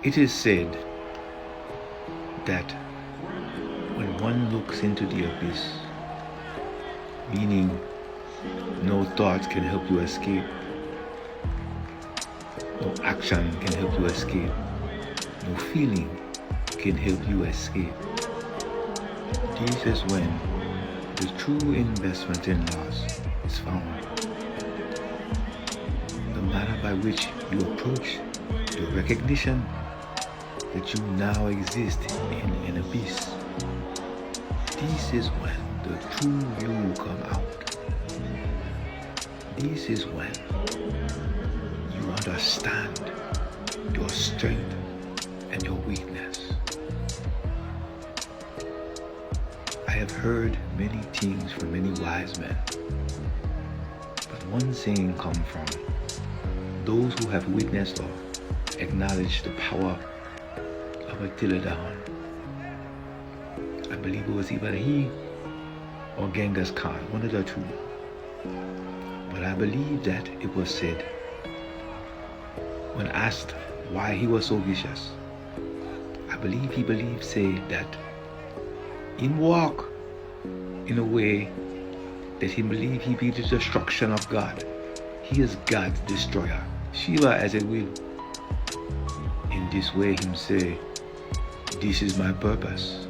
It is said that when one looks into the abyss, meaning no thought can help you escape, no action can help you escape, no feeling can help you escape. This is when the true investment in loss is found. The manner by which you approach the recognition that you now exist in an abyss. This is when the true you come out. This is when you understand your strength and your weakness. I have heard many things from many wise men, but one saying comes from those who have witnessed or acknowledged the power of Attila the Hun. I believe it was either he or Genghis Khan, one of the two. But I believe that it was said, when asked why he was so vicious, I believe he said that he walk in a way that he believed he be the destruction of God. He is God's destroyer. Shiva as it will. In this way him say, this is my purpose.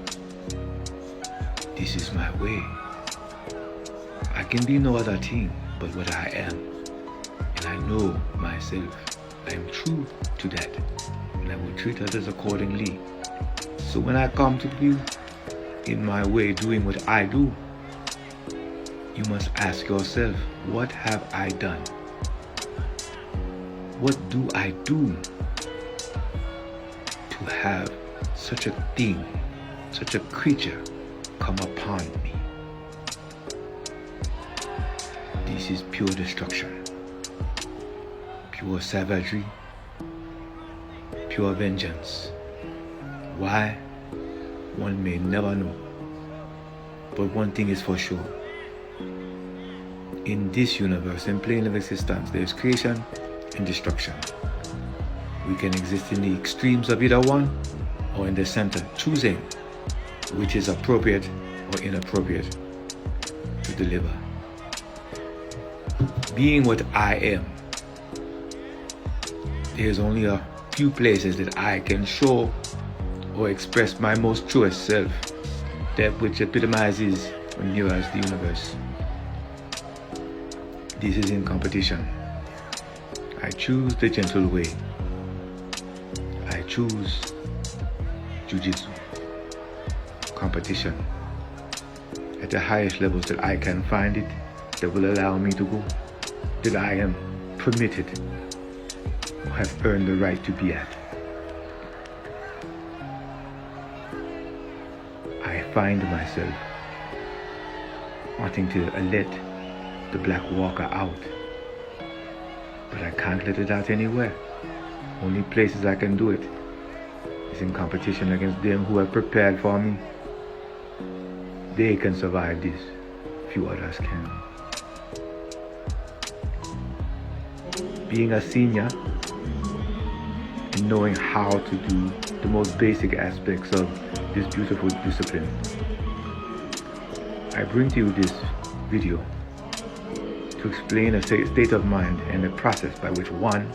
This is my way. I can be no other thing but what I am. And I know myself. I am true to that. And I will treat others accordingly. So when I come to you in my way doing what I do, you must ask yourself, what have I done? What do I do to have such a thing, such a creature come upon me? This is pure destruction, pure savagery, pure vengeance. Why? One may never know. But one thing is for sure. In this universe and plane of existence, there is creation and destruction. We can exist in the extremes of either one or in the center, choosing which is appropriate or inappropriate to deliver. Being what I am, there's only a few places that I can show or express my most truest self, that which epitomizes or mirrors the universe. This is in competition. I choose the gentle way. I choose Jujitsu. Competition. At the highest levels that I can find it, that will allow me to go, that I am permitted or have earned the right to be at. I find myself wanting to let the black walker out, but I can't let it out anywhere. Only places I can do it is in competition against them who have prepared for me. They can survive this, few others can. Being a senior and knowing how to do the most basic aspects of this beautiful discipline, I bring to you this video to explain a state of mind and the process by which one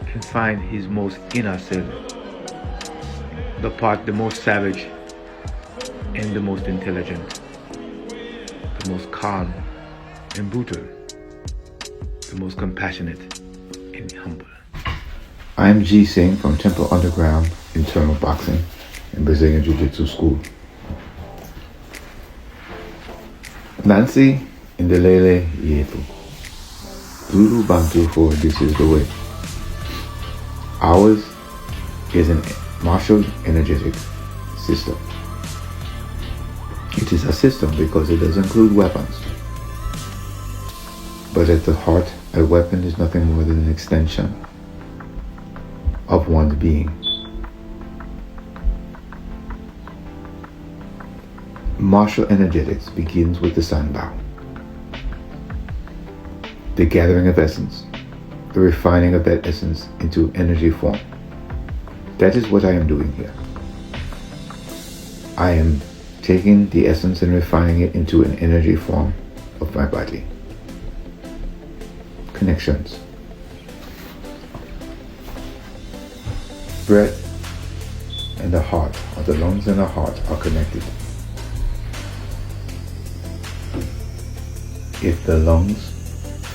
can find his most inner self, the part the most savage and the most intelligent, the most calm and brutal, the most compassionate and humble. I am G Singh from Temple Underground Internal Boxing and Brazilian Jiu-Jitsu School. Nancy Indelele Yetu. Zulu Bantu for This Is The Way. Ours is a martial energetic system. It is a system because it does include weapons. But at the heart, a weapon is nothing more than an extension of one's being. Martial energetics begins with the sunbow. The gathering of essence, the refining of that essence into energy form, That is what I am doing here. I am taking the essence and refining it into an energy form of my body. Connections. Breath and the heart, or the lungs and the heart, are connected. If the lungs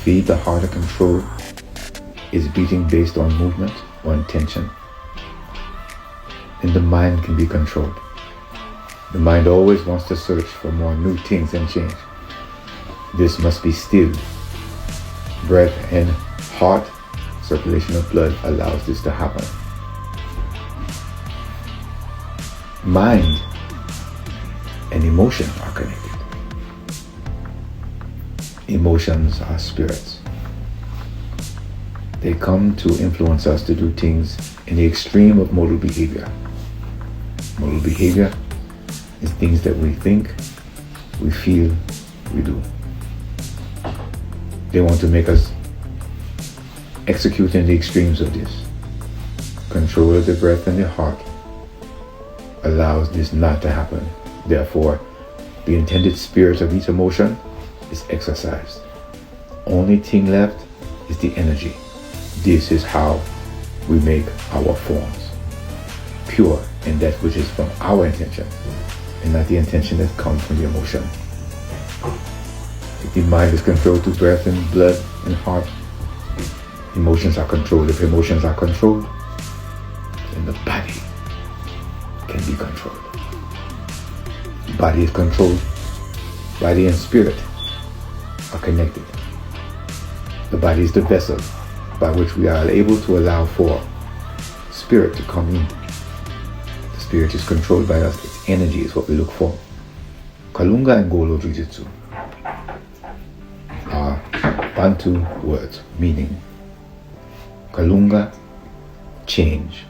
feed the heart a control, is beating based on movement or intention, then the mind can be controlled. The mind always wants to search for more new things and change. This must be stilled. Breath and heart circulation of blood allows this to happen. Mind and emotion are connected. Emotions are spirits. They come to influence us to do things in the extreme of modal behavior. Modal behavior is things that we think, we feel, we do. They want to make us execute in the extremes of this. Control of the breath and the heart allows this not to happen. Therefore, the intended spirit of each emotion is exercised. Only thing left is the energy. This is how we make our forms pure in that which is from our intention and not the intention that comes from the emotion. If the mind is controlled through breath and blood and heart, emotions are controlled. If emotions are controlled, then the body can be controlled. The body is controlled. Body and spirit are connected. The body is the vessel by which we are able to allow for spirit to come in. The spirit is controlled by us. Its energy is what we look for. Kalunga and Golo Jujitsu are Bantu words meaning Kalunga, change.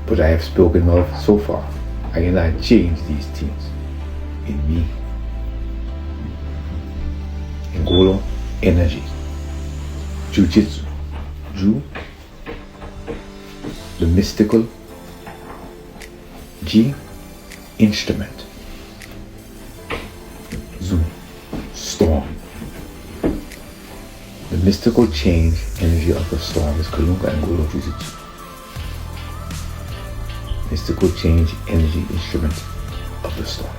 But I have spoken of so far. I cannot change these things in me. Ngolo, energy. Jujitsu. Ju, the mystical. Ji, instrument. Zu, storm. The mystical change energy of the storm is Kalunga and Ngolo Jujitsu. Mystical change energy instrument of the storm.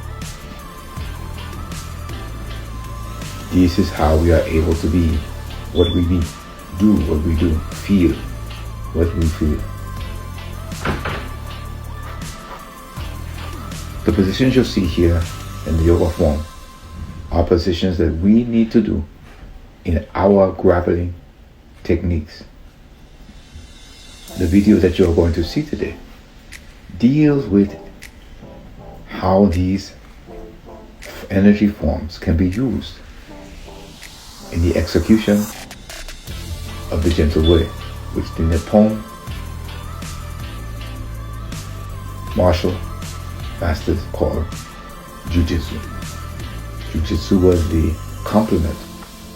This is how we are able to be what we be, do what we do, feel what we feel. The positions you'll see here in the yoga form are positions that we need to do in our grappling techniques. The video that you're going to see today deals with how these energy forms can be used in the execution of the gentle way, which the Nippon martial masters call Jujizu. Jujitsu was the complement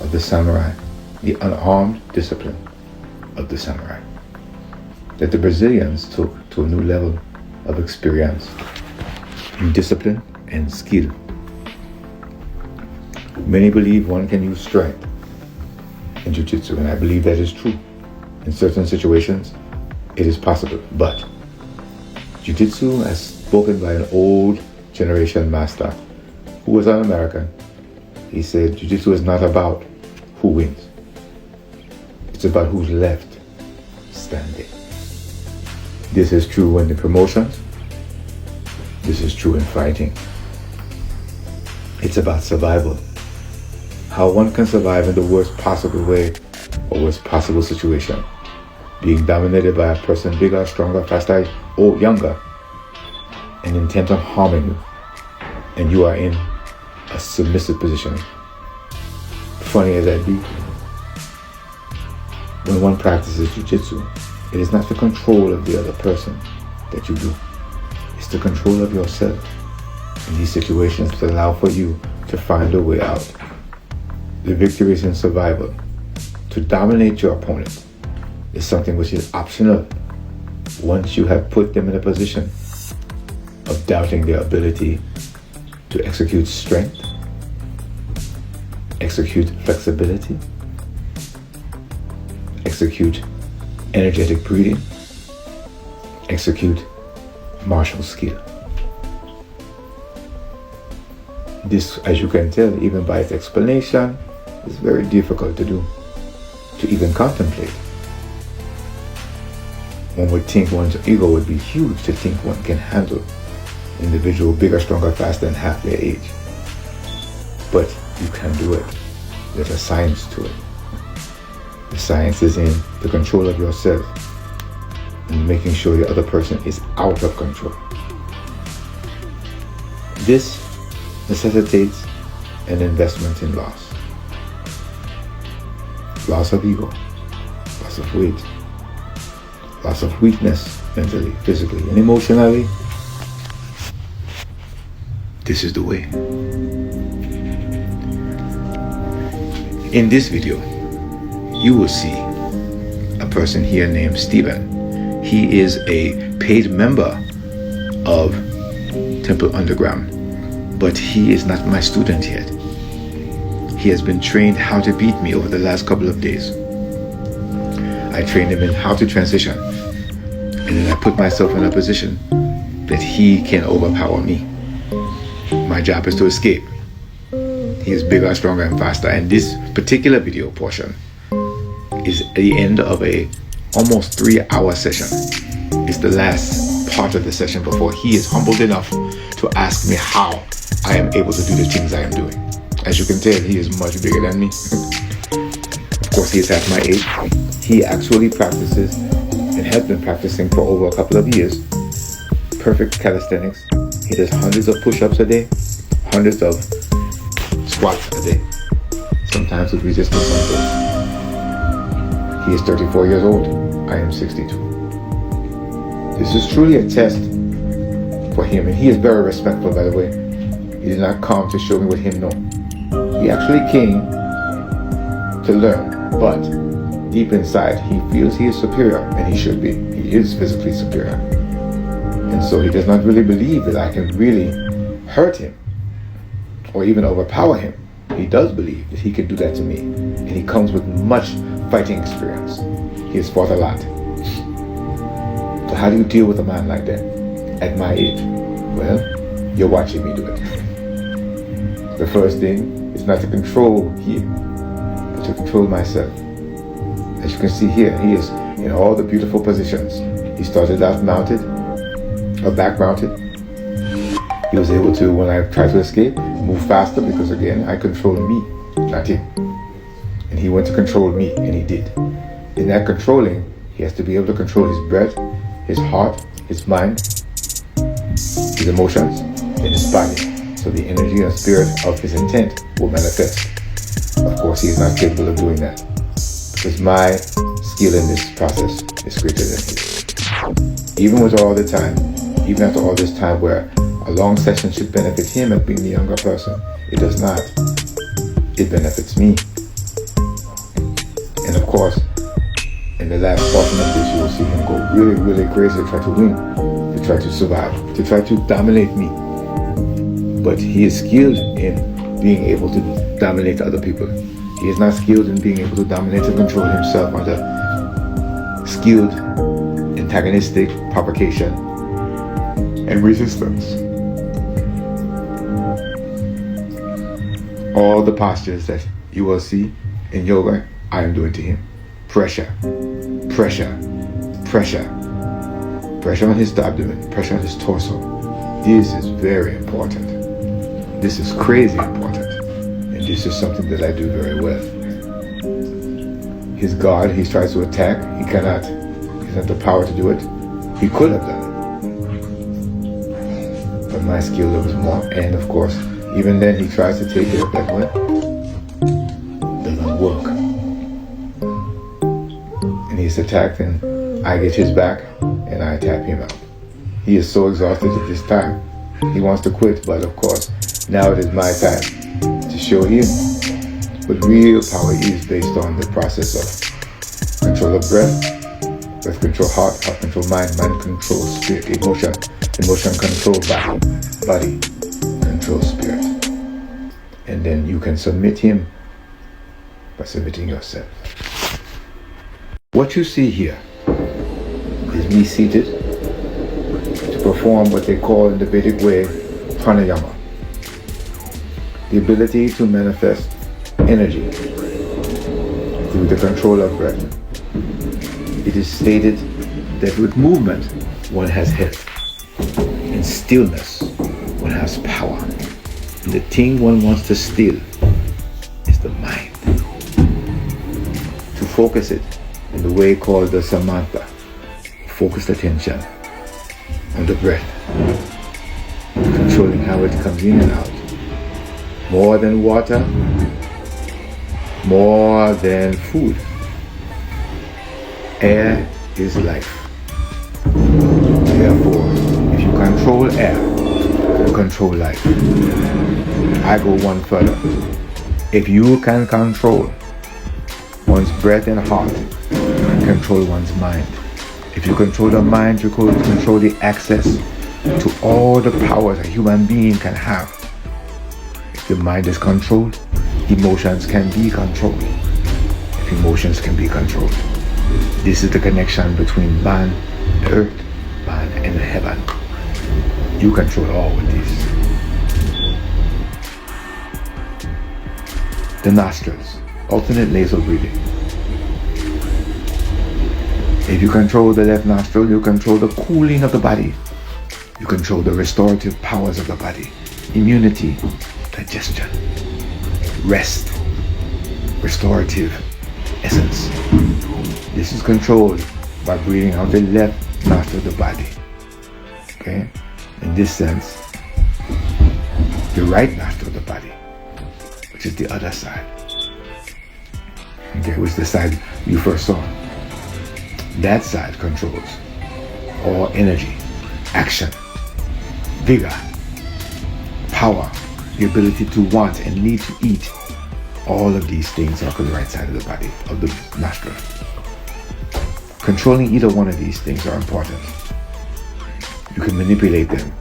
of the samurai, the unarmed discipline of the samurai, that the Brazilians took to a new level of experience in discipline and skill. Many believe one can use strength in Jiu-Jitsu, and I believe that is true. In certain situations, it is possible, but Jiu-Jitsu, as spoken by an old generation master who was an American, he said, Jiu-Jitsu is not about who wins. It's about who's left standing. This is true in the promotions. This is true in fighting. It's about survival. How one can survive in the worst possible way or worst possible situation. Being dominated by a person bigger, stronger, faster, or younger, and intent on harming you. And you are in a submissive position. Funny as that be, when one practices Jiu-Jitsu, it is not the control of the other person that you do. It's the control of yourself in these situations that allow for you to find a way out. The victory is in survival. To dominate your opponent is something which is optional. once you have put them in a position of doubting their ability to execute strength, execute flexibility, execute energetic breathing, execute martial skill. This, as you can tell, even by its explanation, is very difficult to do, to even contemplate. One would think one's ego would be huge to think one can handle an individual bigger, stronger, faster than half their age. But you can do it. There's a science to it. The science is in the control of yourself and making sure the other person is out of control. This necessitates an investment in loss. Loss of ego, loss of weight, loss of weakness mentally, physically, and emotionally. This is the way. In this video, you will see a person here named Steven. He is a paid member of Temple Underground, but he is not my student yet. He has been trained how to beat me over the last couple of days. I trained him in how to transition, and then I put myself in a position that he can overpower me. My job is to escape. He is bigger, stronger, and faster, and this particular video portion is the end of a almost 3-hour session. It's the last part of the session before he is humbled enough to ask me how I am able to do the things I am doing. As you can tell, he is much bigger than me. Of course, he is half my age. He actually practices and has been practicing for over a couple of years. Perfect calisthenics. He does hundreds of push-ups a day, hundreds of squats a day, sometimes with resistance on those. He is 34 years old. I am 62. This is truly a test for him, and he is very respectful, by the way. He did not come to show me what him know. He actually came to learn, but deep inside he feels he is superior, and he should be. He is physically superior. And so he does not really believe that I can really hurt him or even overpower him. He does believe that he can do that to me, and he comes with much fighting experience. He has fought a lot. So how do you deal with a man like that at my age? Well, you're watching me do it. The first thing is not to control him, but to control myself. As you can see here, he is in all the beautiful positions. He started out mounted, or back mounted. He was able to, when I tried to escape, move faster because again, I controlled me, not him. And he went to control me, and he did. In that controlling, he has to be able to control his breath, his heart, his mind, his emotions, and his body. So the energy and spirit of his intent will manifest. Of course, he is not capable of doing that, because my skill in this process is greater than his. Even with all the time, even after all this time where a long session should benefit him as being the younger person, it does not. It benefits me. And of course, in the last portion of this, you will see him go really, really crazy to try to win, to try to survive, to try to dominate me. But he is skilled in being able to dominate other people. He is not skilled in being able to dominate and control himself under skilled, antagonistic provocation and resistance. All the postures that you will see in yoga, I am doing to him. Pressure, pressure, pressure. Pressure on his abdomen, pressure on his torso. This is very important. This is crazy important. And this is something that I do very well. His guard, he tries to attack. He cannot. He doesn't have the power to do it. He could have done it. But my skill was more. And of course, even then he tries to take it, but what? Doesn't work. And he's attacked, and I get his back, and I tap him out. He is so exhausted at this time. He wants to quit, but of course, now it is my time to show him what real power is based on the process of control of breath, breath control heart, heart control mind, mind control spirit, emotion, emotion control body control spirit. And then you can submit him by submitting yourself. What you see here is me seated to perform what they call in the Vedic Way pranayama, the ability to manifest energy through the control of breath. It is stated that with movement one has health, in stillness one has power. And the thing one wants to still is the mind. To focus it in the way called the samatha, focused attention on the breath, controlling how it comes in and out. More than water, more than food. Air is life. Therefore, if you control air, you control life. I go one further. If you can control one's breath and heart, you can control one's mind. If you control the mind, you can control the access to all the powers a human being can have. If the mind is controlled, emotions can be controlled. If emotions can be controlled, this is the connection between man, earth, man, and heaven. You control all of these. The nostrils, alternate nasal breathing. If you control the left nostril, you control the cooling of the body. You control the restorative powers of the body. Immunity, digestion, rest, restorative essence. This is controlled by breathing out the left nostril of the body. Okay? In this sense, the right nostril of the body, which is the other side. Okay, which is the side you first saw. That side controls all energy, action, vigor, power, the ability to want and need to eat. All of these things are on the right side of the body, of the nostril. Controlling either one of these things are important. You can manipulate them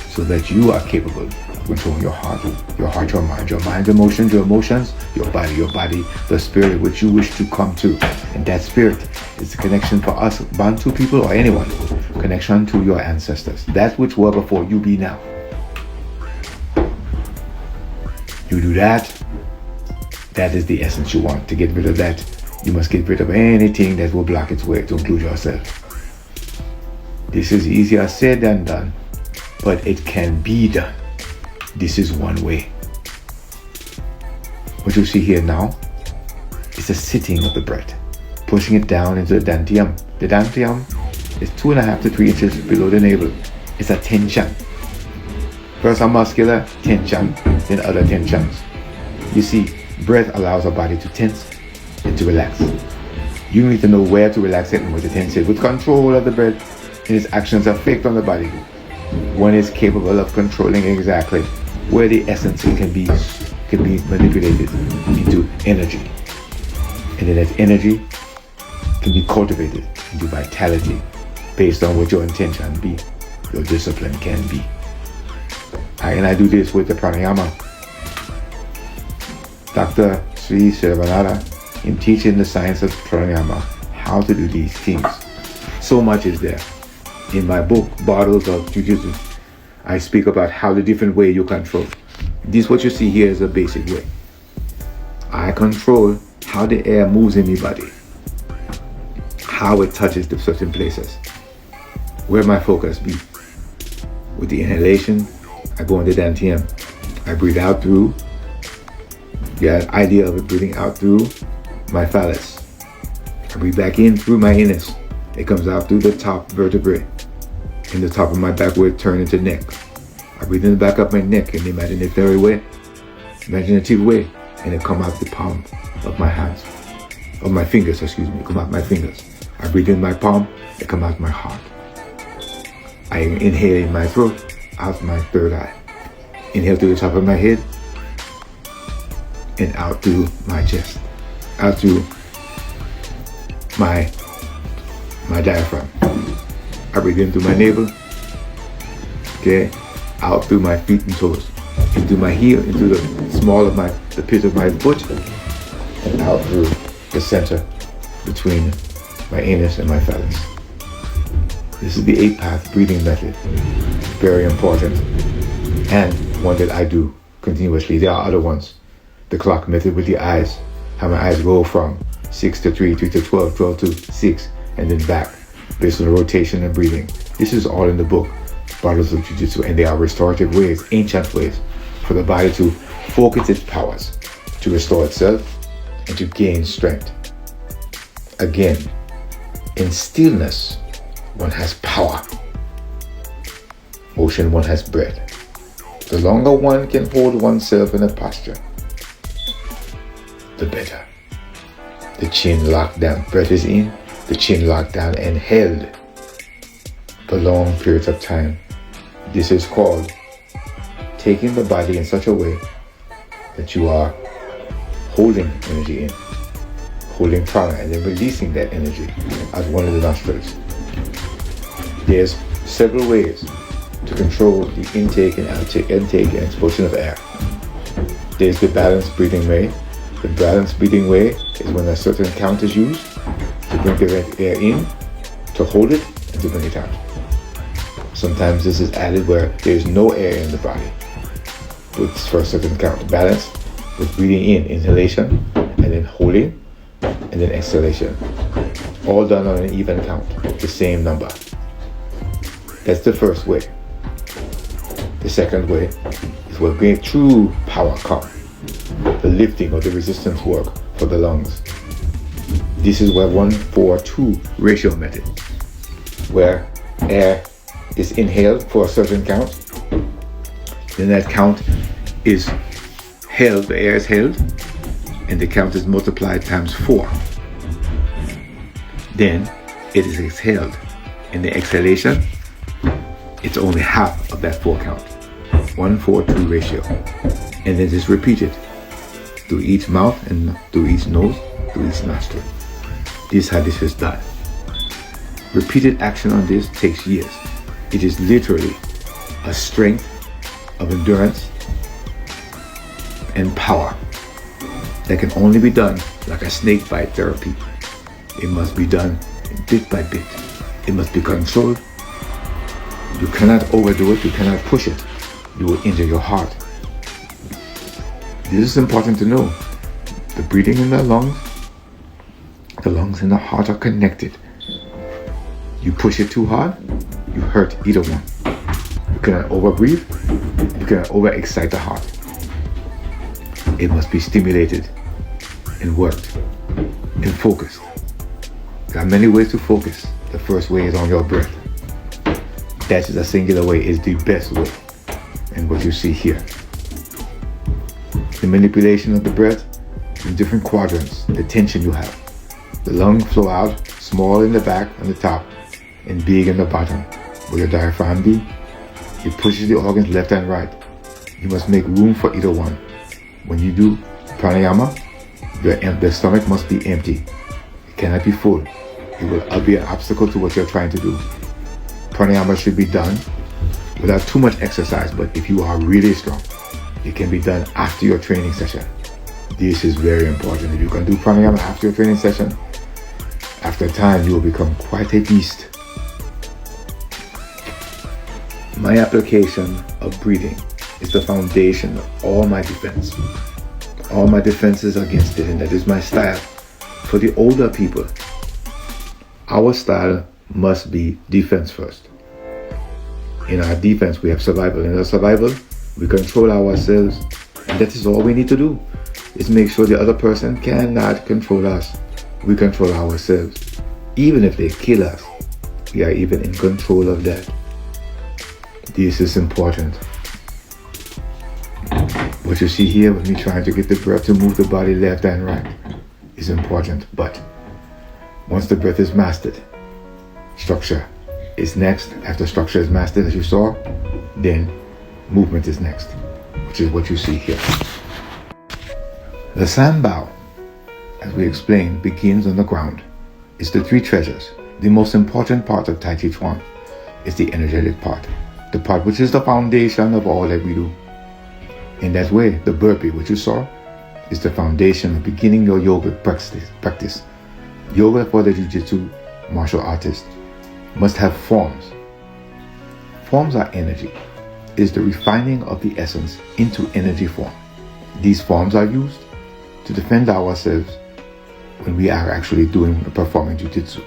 so that you are capable of controlling your heart, your mind, emotions, your body, the spirit which you wish to come to. And that spirit is the connection for us, Bantu people or anyone, connection to your ancestors. That which were before you be now. You do that, that is the essence you want. To get rid of that, you must get rid of anything that will block its way, to include yourself. This is easier said than done, but it can be done. This is one way. What you see here now is a sitting of the breath, pushing it down into the dantium. The dantium is 2.5 to 3 inches below the navel. It's a tension. First a muscular tension, then other tensions. You see, breath allows our body to tense and to relax. You need to know where to relax it and where to tense it. With control of the breath and its actions effect on the body, one is capable of controlling exactly where the essence can be manipulated into energy. And then that energy can be cultivated into vitality based on what your intention be, your discipline can be. And I do this with the pranayama. Dr. Sri Srivanara, in teaching the science of pranayama, how to do these things. So much is there. In my book, Bottles of Jujizu, I speak about how the different way you control. This what you see here is a basic way. I control how the air moves in my body, how it touches the certain places, where my focus be. With the inhalation, I go into dantium. I breathe out through, the idea of it breathing out through my phallus. I breathe back in through my anus. It comes out through the top vertebrae in the top of my back where it turns into neck. I breathe in the back of my neck in the imaginative way, and it come out the palm of my hands, of my fingers, come out my fingers. I breathe in my palm, it come out my heart. I inhale in my throat, out my third eye. Inhale to the top of my head, and out through my chest, out through my my diaphragm. I breathe in through my navel, okay, out through my feet and toes, into my heel, into the small of the pit of my foot, and out through the center between my anus and my phallus. This is the 8-path breathing method. Very important, and one that I do continuously. There are other ones. The clock method with the eyes, how my eyes go from 6 to 3, 3 to 12, 12 to 6, and then back, based on the rotation and breathing. This is all in the book, Bottles of Jujitsu, and they are restorative ways, ancient ways, for the body to focus its powers, to restore itself, and to gain strength. Again, in stillness, one has power. Motion, one has breath. The longer one can hold oneself in a posture, the better. The chin locked down, breath is in, the chin locked down and held for long periods of time. This is called taking the body in such a way that you are holding energy in, holding prana, and then releasing that energy out one of the nostrils. There's several ways to control the intake and intake and expulsion of air. There's the balanced breathing way. The balanced breathing way is when a certain count is used to bring the air in, to hold it, and to bring it out. Sometimes this is added where there is no air in the body, but it's for a certain count. Balance with breathing in, inhalation, and then holding, and then exhalation. All done on an even count, the same number. That's the first way. The second way is where great true power comes. The lifting or the resistance work for the lungs. This is where 1-4-2 ratio method, where air is inhaled for a certain count, then that count is held, the air is held, and the count is multiplied times 4. Then it is exhaled. In the exhalation, it's only half of that 4 count. 1-4-2 ratio. And then just repeat it through each mouth and through each nose, through each nostril. This is how this is done. Repeated action on this takes years. It is literally a strength of endurance and power that can only be done like a snake bite therapy. It must be done bit by bit. It must be controlled. You cannot overdo it. You cannot push it. You will injure your heart. This is important to know. The breathing in the lungs and the heart are connected. You push it too hard, you hurt either one. You cannot overbreathe. You cannot overexcite the heart. It must be stimulated and worked and focused. There are many ways to focus. The first way is on your breath. That is a singular way, is the best way. And what you see here. The manipulation of the breath in different quadrants, the tension you have. The lungs flow out, small in the back and the top, and big in the bottom. Where your diaphragm be, it pushes the organs left and right. You must make room for either one. When you do pranayama, the stomach must be empty. It cannot be full. It will be an obstacle to what you're trying to do. Pranayama should be done without too much exercise, but if you are really strong, it can be done after your training session. This is very important. If you can do pranayama after your training session, after time you will become quite a beast. My application of breathing is the foundation of all my defense. All my defenses against it, and that is my style. For the older people, our style must be defense first. In our defense, we have survival. In our survival, we control ourselves, and that is all we need to do, is make sure the other person cannot control us. We control ourselves. Even if they kill us, we are even in control of that. This is important. What you see here with me trying to get the breath to move the body left and right is important, but once the breath is mastered, structure is next. After structure is mastered, as you saw, then movement is next, which is what you see here. The sambao, as we explained, begins on the ground. It's the 3 treasures. the most important part of Tai Chi Chuan is the energetic part. The part which is the foundation of all that we do. In that way, the burpee, which you saw, is the foundation of beginning your yoga practice. Yoga for the Jujitsu martial artist must have forms. Forms are energy. It is the refining of the essence into energy form. These forms are used to defend ourselves when we are actually performing Jujitsu.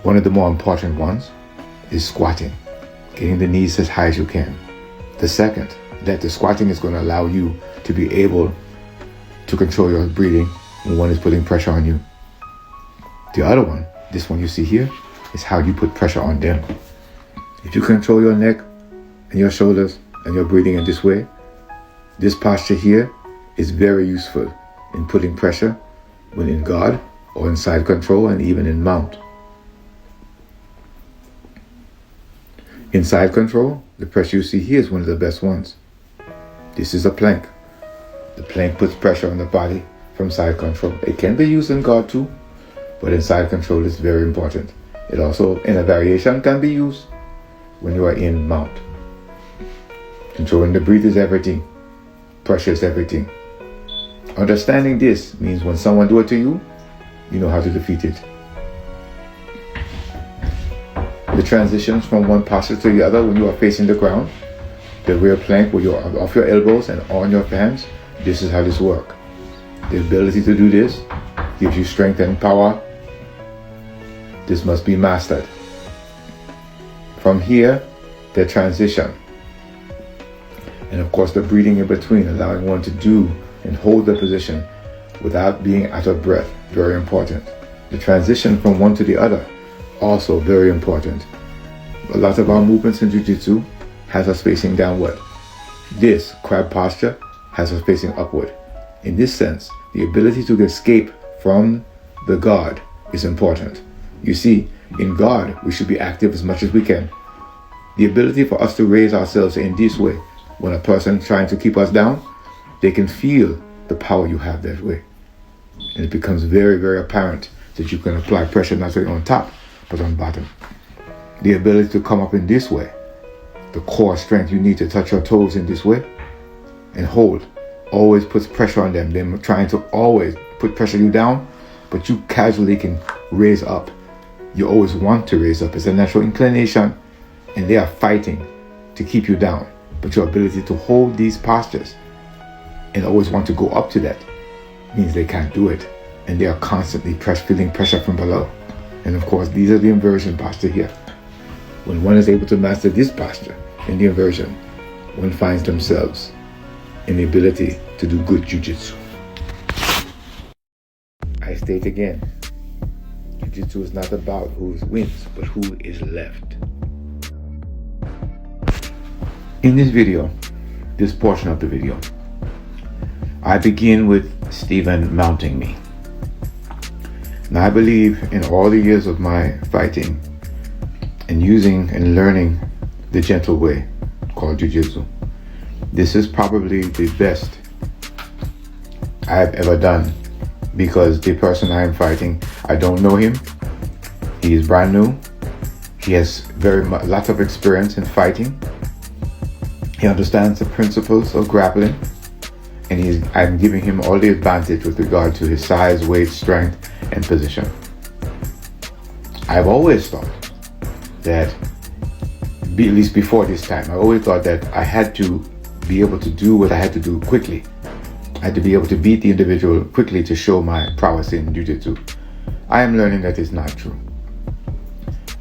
One of the more important ones is squatting, getting the knees as high as you can. The second, that the squatting is going to allow you to be able to control your breathing when one is putting pressure on you. The other one, this one you see here, is how you put pressure on them. If you control your neck and your shoulders and your breathing in this way, this posture here is very useful in putting pressure when in guard or in side control and even in mount. In side control, the pressure you see here is one of the best ones. This is a plank. The plank puts pressure on the body from side control. It can be used in guard too, but in side control it's very important. It also, in a variation, can be used when you are in mount. Controlling the breath is everything. Pressure is everything. Understanding this means when someone do it to you, you know how to defeat it. The transitions from one posture to the other when you are facing the ground, the rear plank where you're off your elbows and on your hands, this is how this works. The ability to do this gives you strength and power. This must be mastered. From here, the transition. And of course the breathing in between, allowing one to do and hold the position without being out of breath, very important. The transition from one to the other, also very important. A lot of our movements in Jiu-Jitsu has us facing downward. This crab posture has us facing upward. In this sense, the ability to escape from the guard is important. You see, in guard, we should be active as much as we can. The ability for us to raise ourselves in this way, when a person trying to keep us down, they can feel the power you have that way. And it becomes very, very apparent that you can apply pressure not only on top, but on bottom. The ability to come up in this way, the core strength you need to touch your toes in this way and hold, always puts pressure on them. They're trying to always put pressure you down, but you casually can raise up. You always want to raise up. It's a natural inclination, and they are fighting to keep you down. But your ability to hold these postures and always want to go up to that means they can't do it. And they are constantly feeling pressure from below. And of course, these are the inversion posture here. When one is able to master this posture in the inversion, one finds themselves in the ability to do good Jujitsu. I state again, Jujitsu is not about who wins, but who is left. In this video, this portion of the video, I begin with Stephen mounting me. Now I believe in all the years of my fighting and using and learning the gentle way called Jujitsu, this is probably the best I've ever done, because the person I am fighting, I don't know him. He is brand new. He has lots of experience in fighting. He understands the principles of grappling, and I'm giving him all the advantage with regard to his size, weight, strength, and position. I've always thought that, at least before this time, I always thought that I had to be able to do what I had to do quickly. I had to be able to beat the individual quickly to show my prowess in Jiu-Jitsu. I am learning that is not true.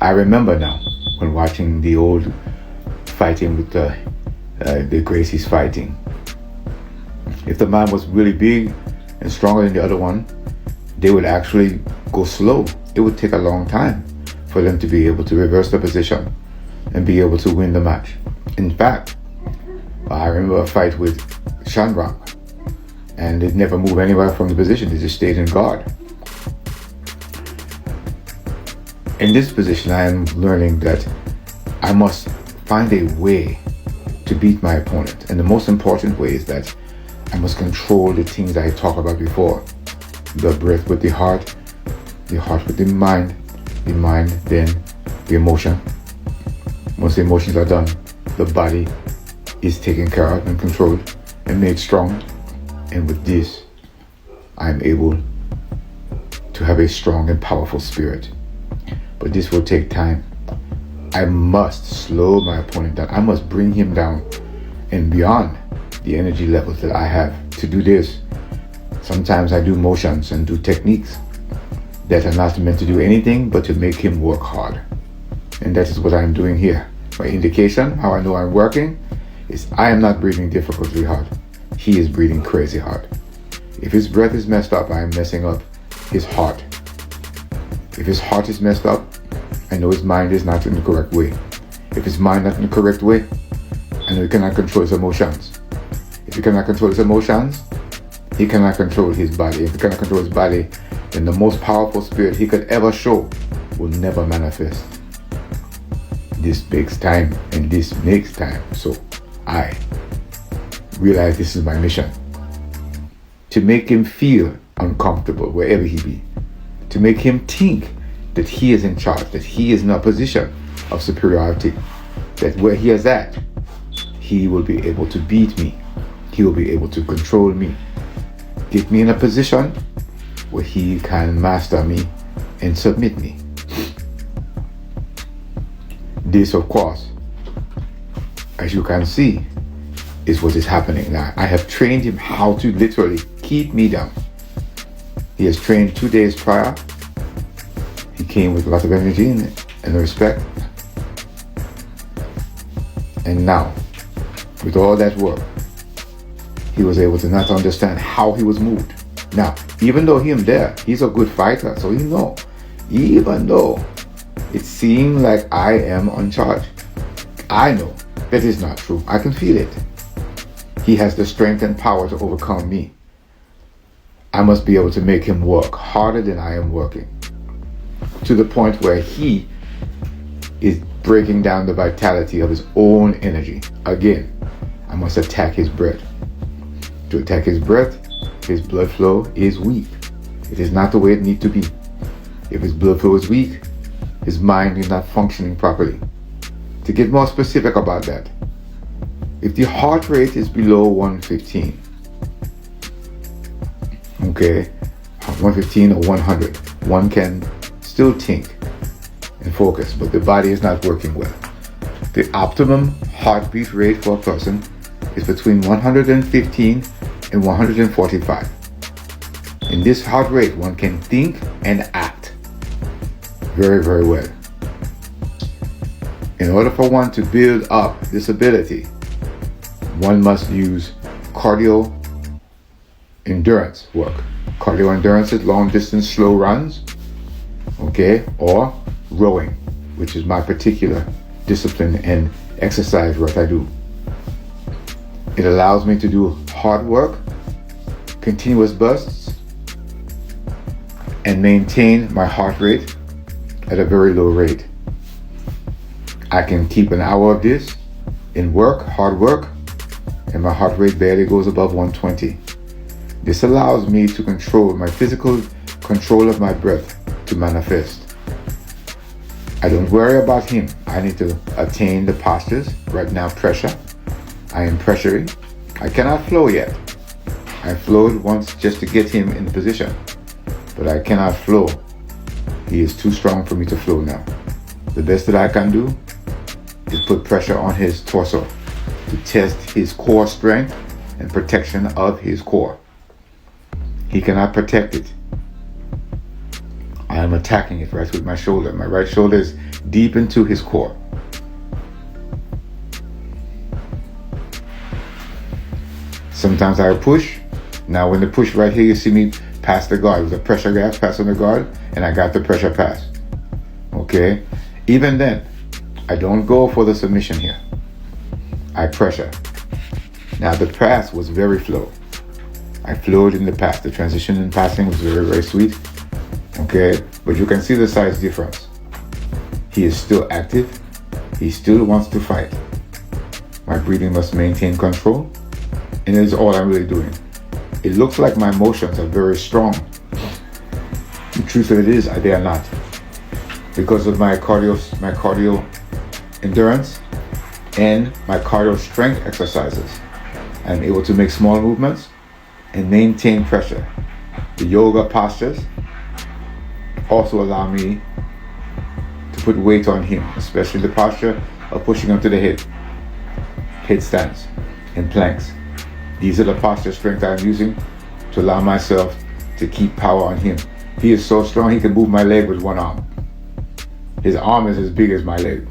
I remember now, when watching the old fighting with the Gracies fighting, if the man was really big and stronger than the other one, they would actually go slow. It would take a long time for them to be able to reverse the position and be able to win the match. In fact, I remember a fight with Shanrock, and they never moved anywhere from the position. They just stayed in guard. In this position, I am learning that I must find a way to beat my opponent. And the most important way is that I must control the things I talked about before. The breath with the heart with the mind, the mind, then the emotion. Once the emotions are done, the body is taken care of and controlled and made strong. And with this, I'm able to have a strong and powerful spirit. But this will take time. I must slow my opponent down. I must bring him down and beyond the energy levels that I have. To do this, sometimes I do motions and do techniques that are not meant to do anything but to make him work hard. And that is what I'm doing here. My indication, how I know I'm working, is I am not breathing difficultly hard. He is breathing crazy hard. If his breath is messed up, I am messing up his heart. If his heart is messed up, I know his mind is not in the correct way. If his mind not in the correct way, I know he cannot control his emotions. If he cannot control his emotions, he cannot control his body. If he cannot control his body, then the most powerful spirit he could ever show will never manifest. This takes time, and this makes time. So I realize this is my mission. To make him feel uncomfortable wherever he be. To make him think that he is in charge, that he is in a position of superiority. That where he is at, he will be able to beat me. He will be able to control me. Get me in a position where he can master me and submit me. This, of course, as you can see, is what is happening now. I have trained him how to literally keep me down. He has trained 2 days prior. He came with a lot of energy and respect. And now, with all that work, he was able to not understand how he was moved. Now, even though him there, he's a good fighter, so he know. Even though it seemed like I am uncharged, I know that is not true. I can feel it. He has the strength and power to overcome me. I must be able to make him work harder than I am working, to the point where he is breaking down the vitality of his own energy. Again, I must attack his breath. To attack his breath, his blood flow is weak. It is not the way it needs to be. If his blood flow is weak, his mind is not functioning properly. To get more specific about that, if the heart rate is below 115, okay, 115 or 100, one can still think and focus, but the body is not working well. The optimum heartbeat rate for a person is between 115 and 145. In this heart rate, one can think and act very, very well. In order for one to build up this ability, one must use cardio endurance work. Cardio endurance is long distance slow runs, okay, or rowing, which is my particular discipline and exercise what I do. It allows me to do hard work, continuous bursts, and maintain my heart rate at a very low rate. I can keep an hour of this in work, hard work, and my heart rate barely goes above 120. This allows me to control my physical control of my breath to manifest. I don't worry about him. I need to attain the postures. Right now, pressure. I am pressuring. I cannot flow yet. I flowed once just to get him in position, but I cannot flow. He is too strong for me to flow now. The best that I can do is put pressure on his torso to test his core strength and protection of his core. He cannot protect it. I am attacking it right with my shoulder. My right shoulder is deep into his core. Sometimes I push. Now when the push right here, you see me pass the guard. It was a pressure gas pass on the guard, and I got the pressure pass. Okay? Even then, I don't go for the submission here. I pressure. Now the pass was very flow. I flowed in the pass. The transition in passing was very, very sweet. Okay? But you can see the size difference. He is still active. He still wants to fight. My breathing must maintain control. And that is all I'm really doing. It looks like my emotions are very strong. The truth of it is, they are not. because of my cardio endurance and my cardio strength exercises, I'm able to make small movements and maintain pressure. The yoga postures also allow me to put weight on him, especially the posture of pushing him to the headstands and planks. These are the posture strength I'm using to allow myself to keep power on him. He is so strong he can move my leg with one arm. His arm is as big as my leg.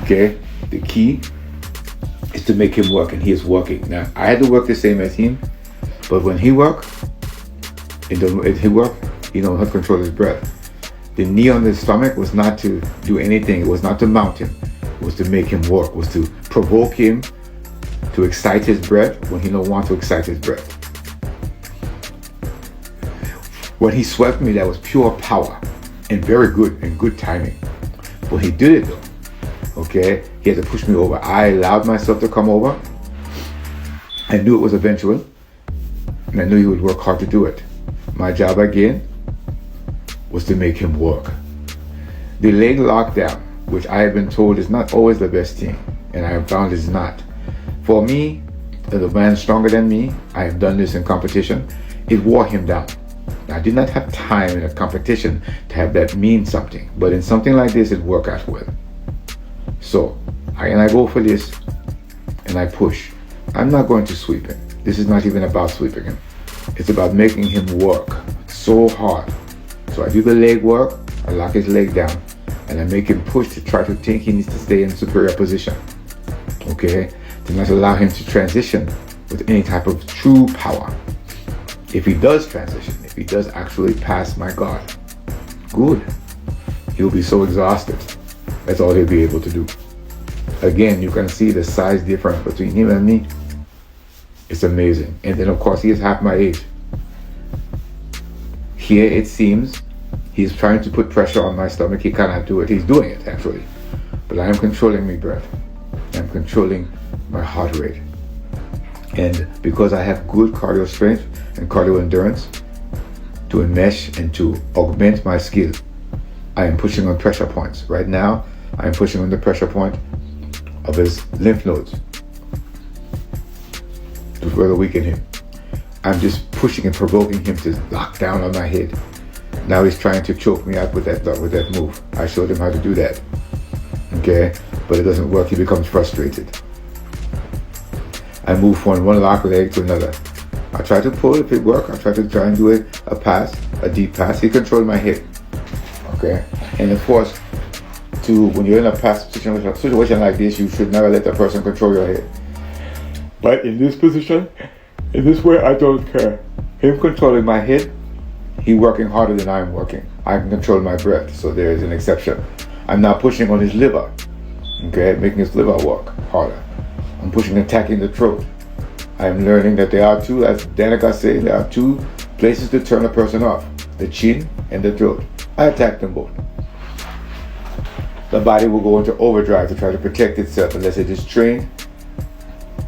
Okay? The key is to make him work, and he is working. Now, I had to work the same as him, but when he worked, he knows how to control his breath. The knee on his stomach was not to do anything. It was not to mount him. It was to make him work. It was to provoke him to excite his breath when he don't want to excite his breath. When he swept me, that was pure power and very good and good timing. But he did it though. Okay? He had to push me over. I allowed myself to come over. I knew it was eventual, and I knew he would work hard to do it. My job again was to make him work. The leg lockdown, which I have been told is not always the best thing, and I have found is not. For me, as a man stronger than me, I have done this in competition, it wore him down. I did not have time in a competition to have that mean something, but in something like this, it worked out well. So, I go for this, and I push. I'm not going to sweep him. This is not even about sweeping him. It's about making him work so hard. So I do the leg work, I lock his leg down, and I make him push to try to think he needs to stay in superior position. Okay? Do not allow him to transition with any type of true power. If he does transition, if he does actually pass my guard, good. He'll be so exhausted. That's all he'll be able to do. Again, you can see the size difference between him and me. It's amazing. And then of course he is half my age. Here it seems he's trying to put pressure on my stomach. He cannot do it. He's doing it actually. But I am controlling my breath. I'm controlling my heart rate. And because I have good cardio strength and cardio endurance to enmesh and to augment my skill, I am pushing on pressure points. Right now, I am pushing on the pressure point of his lymph nodes to further weaken him. I'm just pushing and provoking him to lock down on my head. Now he's trying to choke me out with that move. I showed him how to do that. Okay? But it doesn't work. He becomes frustrated. I move from one lock leg to another. I try to pull if it works. I try and do a pass, a deep pass. He controlled my head. Okay? And of course, when you're in a pass situation like this, you should never let the person control your head. But in this position, in this way, I don't care. Him controlling my head, he working harder than I'm working. I can control my breath, so there is an exception. I'm now pushing on his liver, okay, making his liver work harder. I'm pushing, attacking the throat. I'm learning that there are two, as Danica said, there are two places to turn a person off, the chin and the throat. I attack them both. The body will go into overdrive to try to protect itself unless it is trained,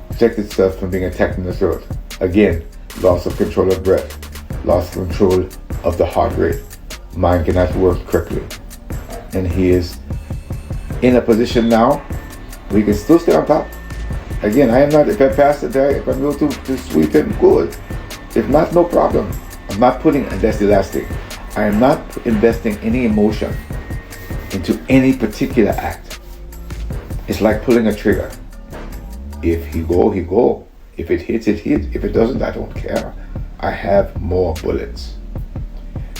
protect itself from being attacked in the throat. Again, loss of control of breath, loss of control of the heart rate. Mind cannot work correctly. And he is in a position now where he can still stay on top. Again, I am not, if I pass it there, if I'm able to sweep him, good. If not, no problem. I'm not putting, and that's the last thing, I am not investing any emotion into any particular act. It's like pulling a trigger. If he go, he go. If it hits, it hits. If it doesn't, I don't care. I have more bullets.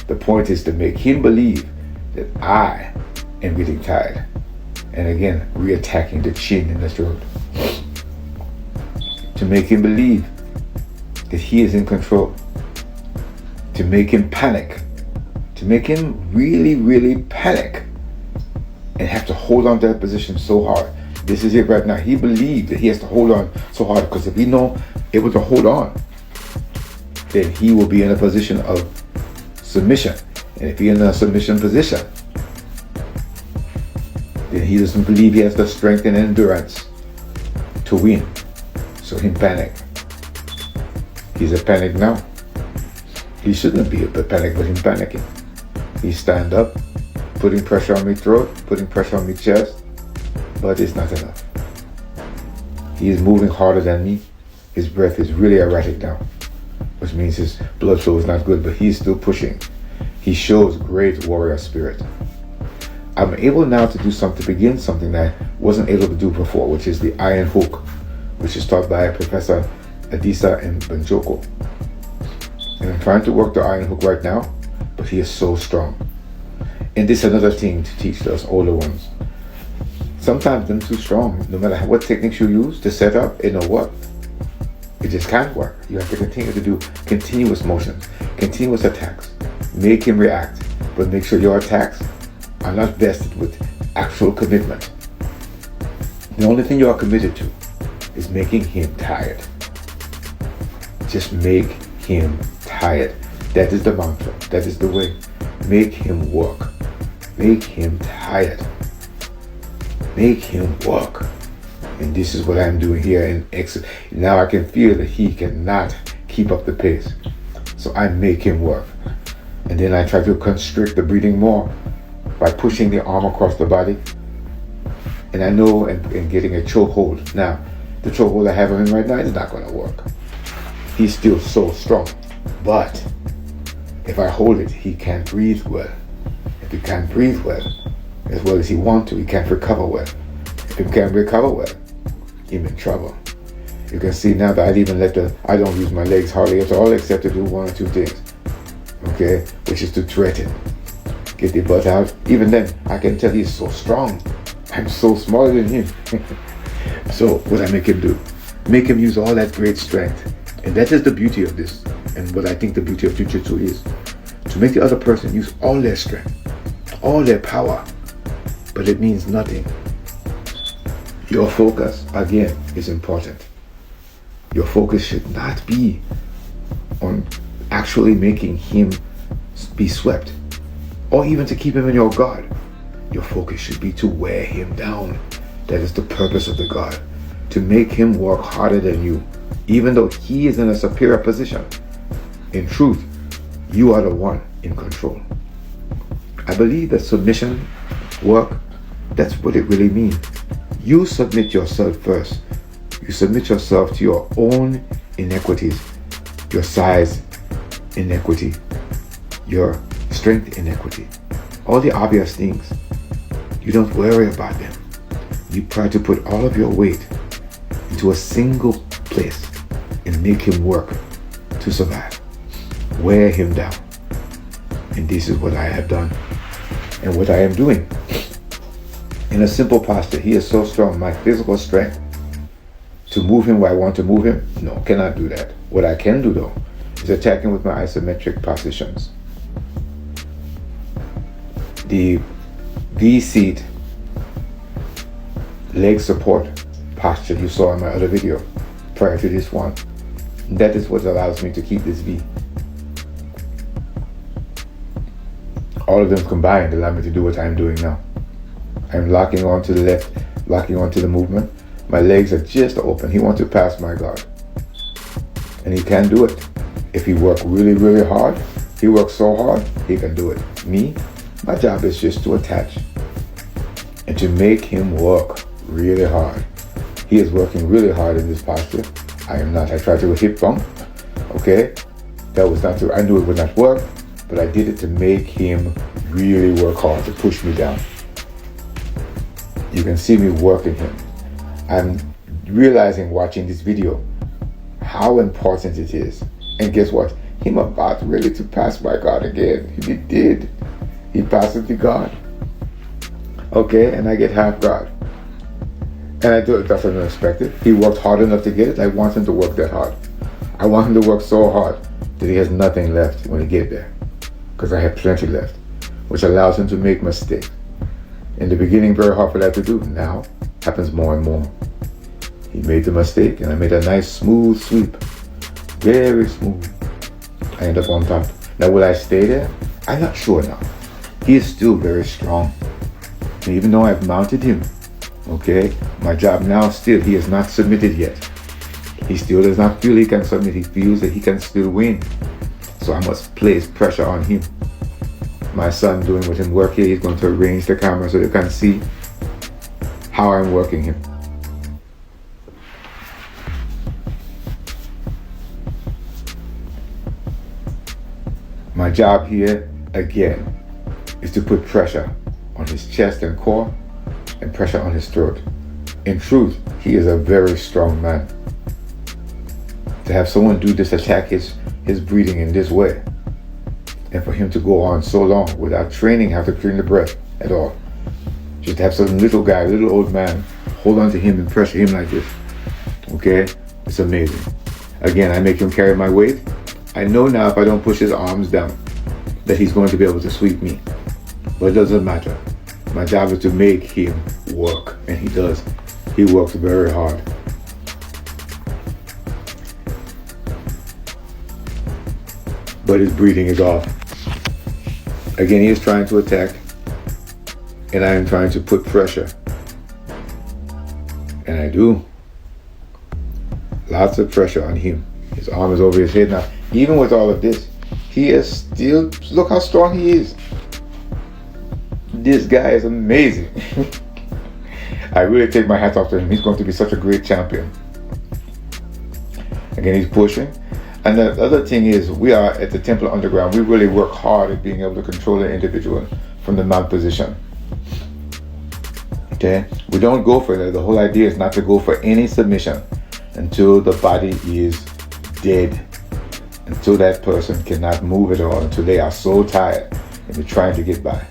The point is to make him believe that I am getting tired. And again, reattacking the chin and the throat. To make him believe that he is in control. To make him panic. To make him really, really panic. And have to hold on to that position so hard. This is it right now. He believes that he has to hold on so hard, because if he able to hold on, then he will be in a position of submission. And if he's in a submission position, then he doesn't believe he has the strength and endurance to win. So he panic. He's a panic now. He shouldn't be a panic, but he's panicking. He stand up, putting pressure on my throat, putting pressure on my chest, but it's not enough. He is moving harder than me. His breath is really erratic now, which means his blood flow is not good, but he's still pushing. He shows great warrior spirit. I'm able now to do something, to begin something that I wasn't able to do before, which is the iron hook, which is taught by Professor Adisa and Banjoko. And I'm trying to work the iron hook right now, but he is so strong. And this is another thing to teach those older ones. Sometimes they're too strong. No matter what techniques you use to set up, it don't work. It just can't work. You have to continue to do continuous motions, continuous attacks. Make him react, but make sure your attacks are not vested with actual commitment. The only thing you are committed to is making him tired. Just make him tired. That is the mantra. That is the way. Make him work. Make him tired. Make him work. And this is what I'm doing here in exit. Now I can feel that he cannot keep up the pace. So I make him work. And then I try to constrict the breathing more by pushing the arm across the body. And I know and getting a chokehold. Now, the chokehold I have on him right now is not going to work. He's still so strong. But if I hold it, he can't breathe well. If he can't breathe well as he wants to, he can't recover well. If he can't recover well, I'm in trouble. You can see now that I don't use my legs hardly at all except to do one or two things. Okay? Which is to threaten. Get the butt out. Even then, I can tell he's so strong. I'm so smaller than him. So what I make him do? Make him use all that great strength. And that is the beauty of this. And what I think the beauty of Jujitsu is. To make the other person use all their strength. All their power. But it means nothing. Your focus, again, is important. Your focus should not be on actually making him be swept, or even to keep him in your guard. Your focus should be to wear him down. That is the purpose of the guard. To make him work harder than you, even though he is in a superior position. In truth, you are the one in control. I believe that submission work, that's what it really means. You submit yourself first. You submit yourself to your own inequities, your size inequity, your strength inequity, all the obvious things. You don't worry about them. You try to put all of your weight into a single place and make him work to survive. Wear him down. And this is what I have done and what I am doing. In a simple posture, he is so strong, my physical strength, to move him where I want to move him, no, cannot do that. What I can do though, is attacking with my isometric positions. The V-seat leg support posture you saw in my other video prior to this one, that is what allows me to keep this V. All of them combined allow me to do what I'm doing now. I'm locking onto the left, locking onto the movement. My legs are just open. He wants to pass my guard. And he can do it. If he works really, really hard, he works so hard, he can do it. Me, my job is just to attach and to make him work really hard. He is working really hard in this posture. I am not. I tried to hip bump. Okay? That was not true. I knew it would not work, but I did it to make him really work hard, to push me down. You can see me working him. I'm realizing watching this video how important it is. And guess what? Him about ready to pass my guard again. He did. He passes the guard. Okay, and I get half guard. And I do it that's unexpected. He worked hard enough to get it. I want him to work that hard. I want him to work so hard that he has nothing left when he get there. Because I have plenty left. Which allows him to make mistakes. In the beginning, very hard for that to do. Now, happens more and more. He made the mistake, and I made a nice smooth sweep. Very smooth. I end up on top. Now, will I stay there? I'm not sure now. He is still very strong. And even though I've mounted him, okay, my job now still, he is not submitted yet. He still does not feel he can submit. He feels that he can still win. So I must place pressure on him. my son doing with him work here. He's going to arrange the camera so you can see how I'm working him. My job here, again, is to put pressure on his chest and core and pressure on his throat. In truth, he is a very strong man. To have someone do this, attack his breathing in this way, and for him to go on so long without training how to train the breath at all. Just to have some little guy, little old man, hold on to him and pressure him like this. Okay? It's amazing. Again, I make him carry my weight. I know now if I don't push his arms down that he's going to be able to sweep me. But it doesn't matter. My job is to make him work, and he does. He works very hard. But his breathing is off. Again, he is trying to attack, and I am trying to put pressure. And I do. Lots of pressure on him. His arm is over his head now. Even with all of this, he is still, look how strong he is. This guy is amazing. I really take my hat off to him. He's going to be such a great champion. Again, he's pushing. And the other thing is, we are at the Temple Underground. We really work hard at being able to control an individual from the mount position. Okay? We don't go for that. The whole idea is not to go for any submission until the body is dead. Until that person cannot move at all. Until they are so tired and they're trying to get by.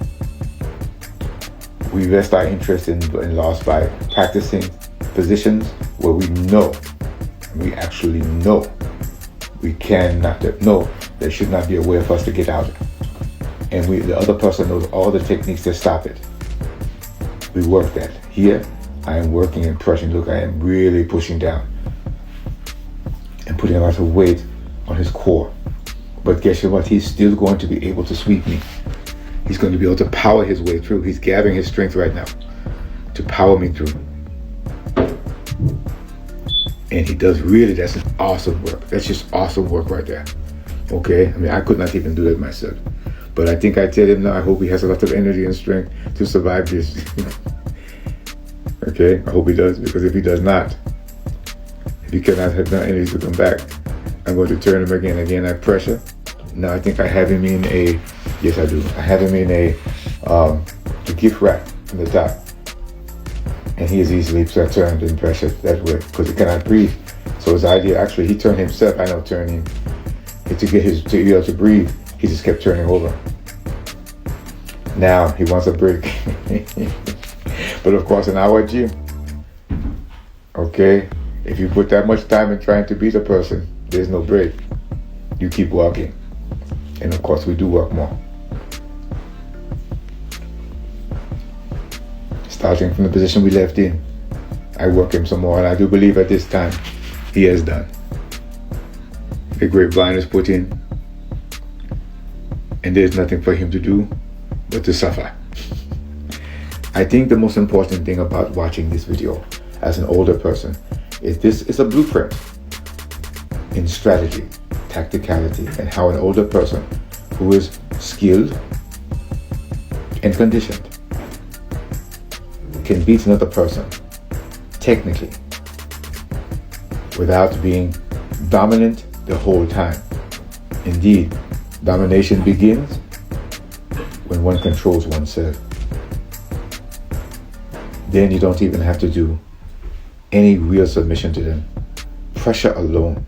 We rest our interest in loss by practicing positions where we know, we actually know, we cannot, no, there should not be a way for us to get out. And the other person knows all the techniques to stop it. We work that. Here, I am working and pressing. Look, I am really pushing down and putting a lot of weight on his core. But guess what? He's still going to be able to sweep me. He's going to be able to power his way through. He's gathering his strength right now to power me through. And he does really, that's an awesome work. That's just awesome work right there. Okay? I mean, I could not even do that myself. But I think I tell him now, I hope he has a lot of energy and strength to survive this. Okay? I hope he does, because if he does not, if he cannot have no energy to come back, I'm going to turn him again. Again, I pressure. Now I think I have him in a, yes I do. I have him in a gift wrap from the top. And he is easily turned and pressured that way because he cannot breathe. So his idea, actually, he turned himself. I know turning to get to be able to breathe. He just kept turning over. Now he wants a break. But of course, in our gym, okay, if you put that much time in trying to beat a person, there's no break. You keep walking. And of course, we do work more. Starting from the position we left in, I work him some more, and I do believe at this time he has done. The grapevine is put in, and there's nothing for him to do but to suffer. I think the most important thing about watching this video as an older person is this is a blueprint in strategy, tacticality, and how an older person who is skilled and conditioned can beat another person technically without being dominant the whole time. Indeed, domination begins when one controls oneself. Then you don't even have to do any real submission to them. Pressure alone